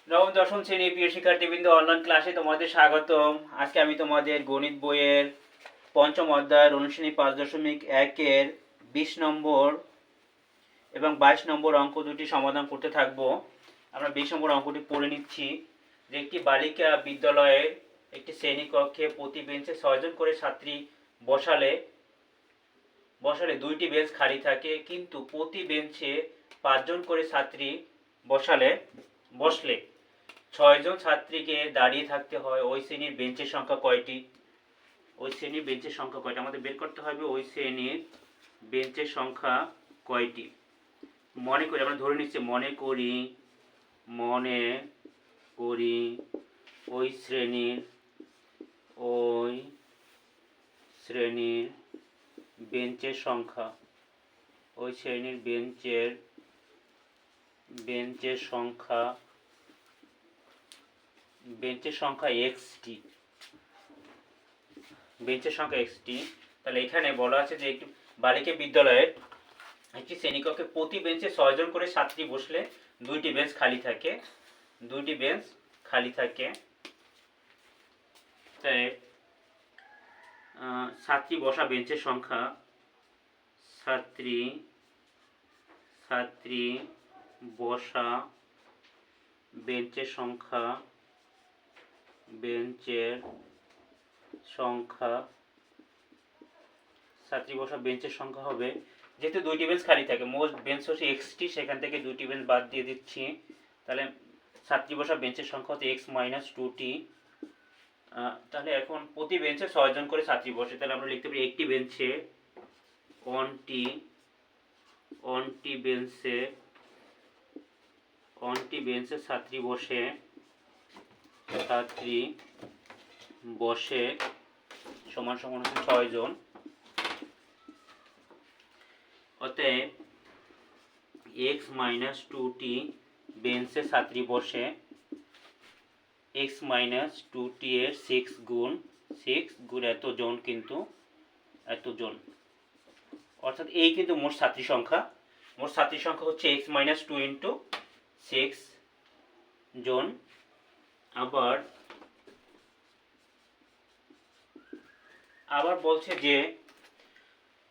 নবম দশম শ্রেণীর প্রিয় শিক্ষার্থীবৃন্দ, অনলাইন ক্লাসে তোমাদের স্বাগতম। আজকে আমি তোমাদের গণিত বইয়ের পঞ্চম অধ্যায়ের অনুশীলনী 5.1-এর 20 নম্বর এবং 22 নম্বর অঙ্ক দুটি সমাধান করতে থাকব। আমরা 20 নম্বর অঙ্কটি পড়ে নিচ্ছি যে একটি বালিকা বিদ্যালয়ের একটি শ্রেণীকক্ষে প্রতি বেঞ্চে 6 জন করে ছাত্রী বসালে দুইটি বেঞ্চ খালি থাকে, কিন্তু প্রতি বেঞ্চে 5 জন করে ছাত্রী বসলে 6 জন ছাত্রীকে দাঁড়িয়ে থাকতে হয়। ওই শ্রেণীর বেঞ্চের সংখ্যা কয়টি? আমাদের বের করতে হবে ওই শ্রেণীর বেঞ্চের সংখ্যা কয়টি। মনে করি, আমরা ধরে নিচ্ছি মনে করি ওই শ্রেণীর বেঞ্চের সংখ্যা xটি। তাহলে এখানে বলা আছে যে একটি বালিকা বিদ্যালয়ের একটি শ্রেণীকক্ষে প্রতি বেঞ্চে 6 জন করে ছাত্রী বসলে দুইটি বেঞ্চ খালি থাকে। তাই ছাত্রী বসা বেঞ্চের সংখ্যা বেঞ্চের সংখ্যা হবে, যেহেতু দুইটি বেঞ্চ খালি থাকে, মোট বেঞ্চ হচ্ছে xটি, সেখান থেকে দুইটি বেঞ্চ বাদ দিয়ে দিচ্ছি। তাহলে ছাত্রী বসা বেঞ্চের সংখ্যা হচ্ছে x - 2টি। তাহলে এখন প্রতি বেঞ্চে 6 জন করে ছাত্রী বসে, তাহলে আমরা লিখতে পারি একটি বেঞ্চে ছাত্রী বসে সমান সমান হচ্ছে 6 জন। অতএব x - 2টি বেঞ্চে ছাত্রী বসে, x - 2টি এর 6 গুণ এতজন, কিন্তু এতজন, অর্থাৎ এই কিন্তু মোট ছাত্রী সংখ্যা হচ্ছে x - 2 × 6 জন। আবার বলছে যে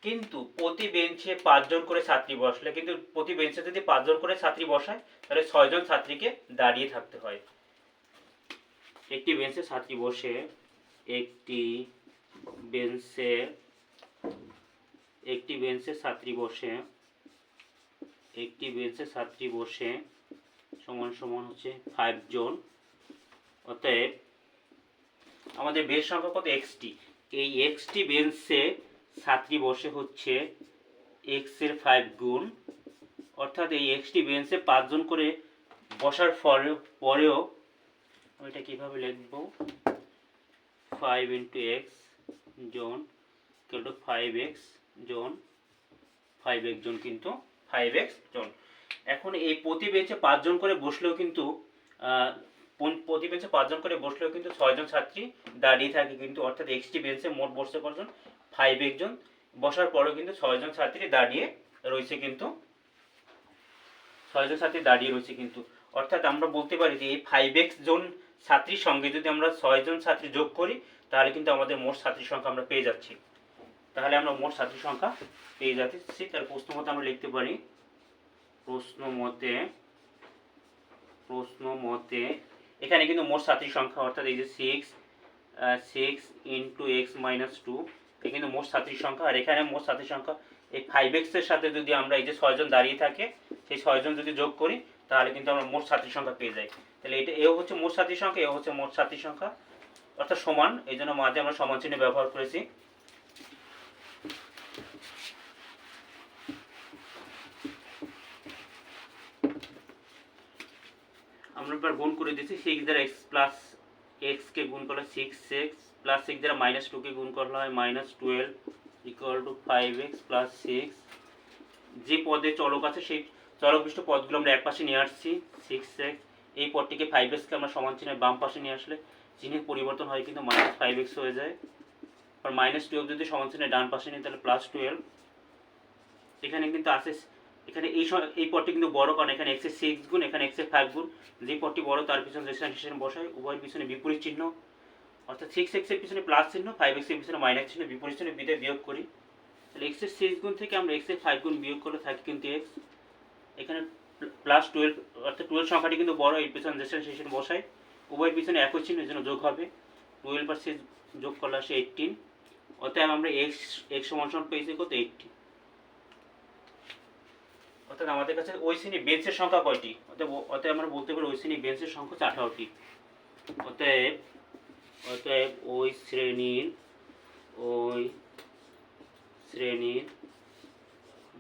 কিন্তু প্রতি বেঞ্চে 5 জন করে ছাত্রী বসলে, কিন্তু প্রতি বেঞ্চে যদি 5 জন করে ছাত্রী বসায় তাহলে 6 জন ছাত্রীকে দাঁড়িয়ে থাকতে হয়। একটি বেঞ্চে ছাত্রী বসে সমান সমান হচ্ছে 5 জন। অতএব আমাদের বেঞ্চ সংখ্যা কত? xটি। এই xটি বেঞ্চে ছাত্রী বসে হচ্ছে x এর 5 গুণ, অর্থাৎ এই xটি বেঞ্চে 5 জন করে বসার পরেও এটা কিভাবে লিখব? 5 × x জন = 5x জন, 5x জন, কিন্তু 5x জন। এখন এই প্রতি বেঞ্চে 5 জন করে বসলেও কিন্তু 6 জন ছাত্রী দাঁড়িয়ে থাকে, কিন্তু অর্থাৎ xটি বেঞ্চে মোট বসছে কতজন? 5x জন। বসার পরেও কিন্তু 6 জন ছাত্রী দাঁড়িয়ে রয়েছে, কিন্তু অর্থাৎ আমরা বলতে পারি যে এই 5x জন ছাত্রীর সঙ্গে যদি আমরা 6 জন ছাত্রী যোগ করি তাহলে কিন্তু আমাদের মোট ছাত্রী সংখ্যা আমরা পেয়ে যাচ্ছি। তাহলে প্রশ্ন মতে আমরা লিখতে পারি, প্রশ্ন মতে এখানে কিন্তু মোট ছাত্রী সংখ্যা, অর্থাৎ এই যে 6 × x - 2, এটা কিন্তু মোট ছাত্রী সংখ্যা। আর এখানে মোট ছাত্রী সংখ্যা এই 5x এর সাথে যদি আমরা এই যে 6 জন দাঁড়িয়ে থাকে, সেই 6 জন যদি যোগ করি তাহলে কিন্তু আমরা মোট ছাত্রী সংখ্যা পেয়ে যাই। তাহলে এও হচ্ছে মোট ছাত্রী সংখ্যা, এও হচ্ছে মোট ছাত্রী সংখ্যা, অর্থাৎ সমান। এই জন্য মাঝে আমরা সমান চিহ্ন ব্যবহার করেছি। আমরা এবার গুণ করে দিচ্ছি। 6 দ্বারা x কে গুণ করলে 6x, প্লাস 6 দ্বারা -2 কে গুণ করলে হয় -12 = 5x + 6। যে পদে চলক আছে সেই চলক বিশিষ্ট পদগুলো আমরা এক পাশে নিয়ে আসছি। 6x, এই পদটিকে 5x কে আমরা সমান চিহ্নের বাম পাশে নিয়ে আসলে চিহ্নের পরিবর্তন হয়, কিন্তু -5x হয়ে যায়। আর -12 যদি সমান চিহ্নের ডান পাশে নিই তাহলে +12। এখানে কিন্তু আছে এখানে এই পদটি কিন্তু বড়, কারণ এখানে x এর 6 গুণ, এখানে x এর 5 গুণ। যে পদটি বড় তার পিছনে রেশন বসাই, উভয়ের পিছনে বিপরীত চিহ্ন, অর্থাৎ 6x এর পিছনে প্লাস চিহ্ন, 5x এর পিছনে মাইনাস চিহ্ন, বিপরীত চিহ্ন বিদায় বিয়োগ করি। তাহলে x এর 6 গুণ থেকে আমরা x এর 5 গুণ বিয়োগ করলে থাকে কিন্তু x। এখানে প্লাস 12, অর্থাৎ 12 সংখ্যাটি কিন্তু বড়, এর পিছনে রেশন বসাই, উভয়ের পিছনে একই চিহ্ন, এর জন্য যোগ হবে। 12 আর 6 যোগ করলে আসে 18। অতএব আমরা x সমান সমান পেয়েছি কত? 80। অর্থাৎ আমাদের কাছে ওই শ্রেণীর বেঞ্চের সংখ্যা কয়টি? অতএব আমরা বলতে পারি ওই শ্রেণীর বেঞ্চের সংখ্যা 18টি। অতএব ওই শ্রেণীর